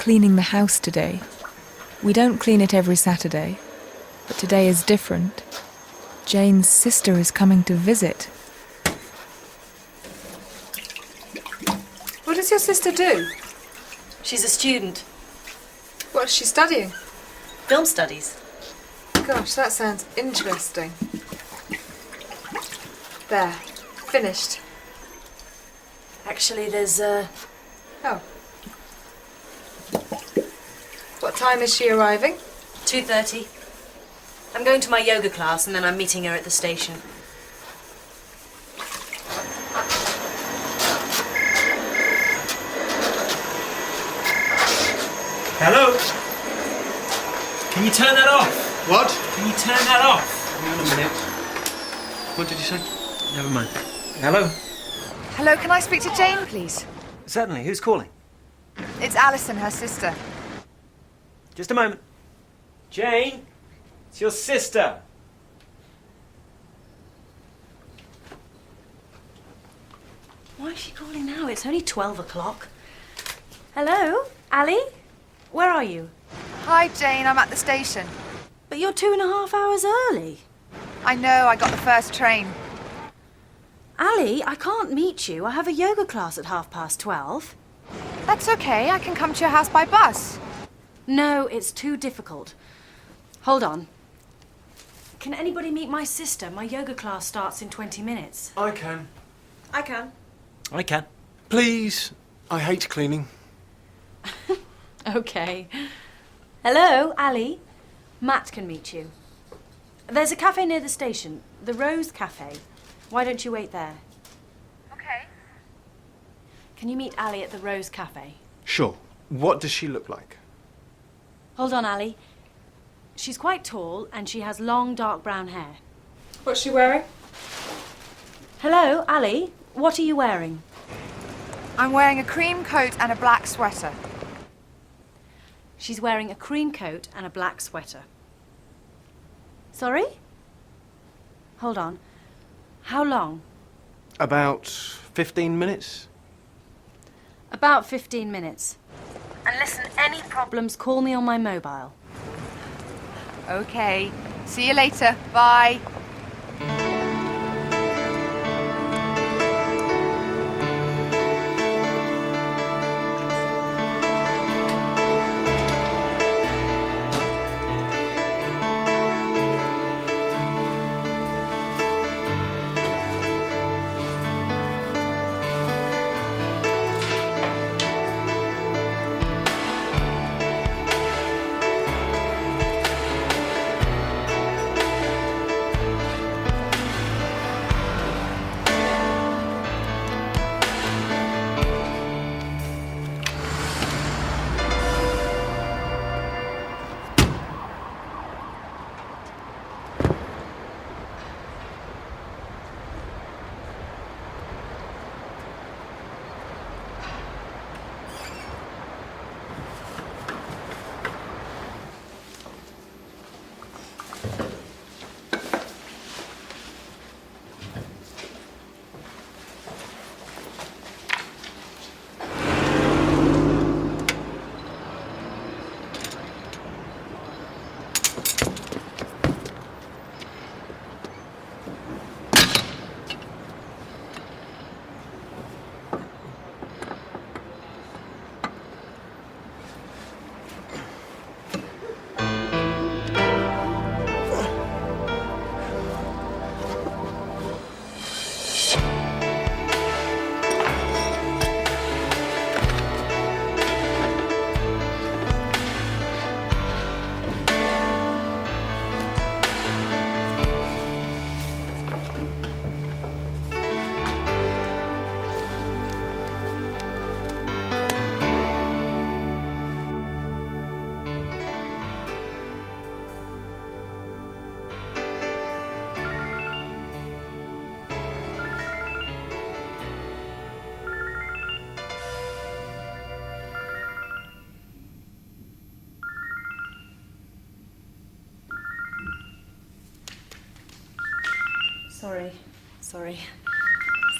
cleaning the house today. We don't clean it every Saturday, but today is different. Jane's sister is coming to visit. What does your sister do? She's a student. What's she studying? Film studies. Gosh, that sounds interesting. There, finished. Actually, there's, Oh. What time is she arriving? 2:30. I'm going to my yoga class and then I'm meeting her at the station. Hello? Can you turn that off? What? Can you turn that off? Hang on a minute. What did you say? Never mind. Hello? Hello, can I speak to Jane, please? Certainly. Who's calling? It's Alison, her sister. Just a moment. Jane? It's your sister. Why is she calling now? It's only 12 o'clock. Hello? Ali? Where are you? Hi, Jane, I'm at the station. But you're 2.5 hours early. I know, I got the first train. Ali, I can't meet you. I have a yoga class at 12:30. That's okay, I can come to your house by bus. No, it's too difficult. Hold on. Can anybody meet my sister? My yoga class starts in 20 minutes. I can. I can. I can. Please. I hate cleaning. Okay. Hello, Ali. Matt can meet you. There's a cafe near the station, the Rose Cafe. Why don't you wait there? Okay. Can you meet Ali at the Rose Cafe? Sure. What does she look like? Hold on, Ali. She's quite tall and she has long, dark brown hair. What's she wearing? Hello, Ali. What are you wearing? I'm wearing a cream coat and a black sweater. She's wearing a cream coat and a black sweater. Sorry? Hold on. How long? About 15 minutes. About 15 minutes. And listen, any problems, call me on my mobile. Okay. See you later. Bye.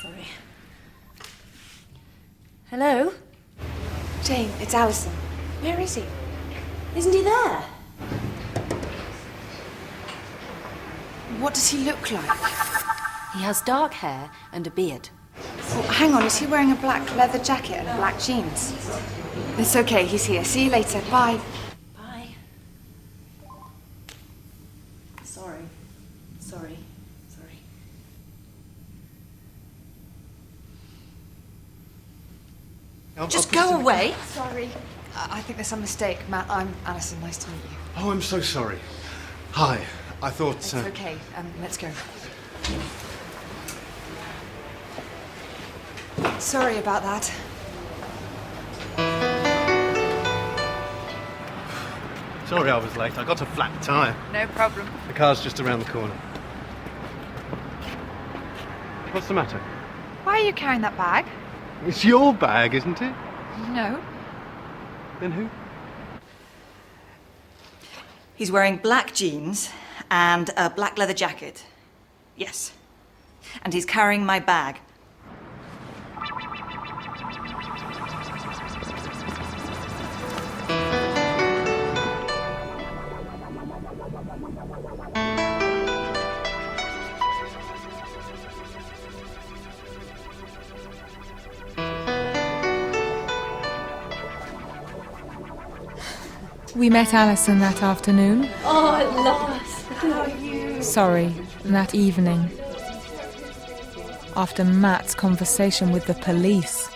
Sorry. Hello? Jane, it's Alison. Where is he? Isn't he there? What does he look like? He has dark hair and a beard. Oh, hang on, is he wearing a black leather jacket and black jeans? It's okay, he's here. See you later. Bye. Bye. Sorry. Sorry. Sorry. Just go away. Sorry. I think there's some mistake. Matt, I'm Alison. Nice to meet you. Oh, I'm so sorry. Hi. I thought... It's okay. Let's go. Sorry about that. Sorry I was late. I got a flat tyre. No problem. The car's just around the corner. What's the matter? Why are you carrying that bag? It's your bag, isn't it? No. Then who? He's wearing black jeans and a black leather jacket. Yes. And he's carrying my bag. We met Alison that afternoon. Oh, at last. Sorry, that evening. After Matt's conversation with the police.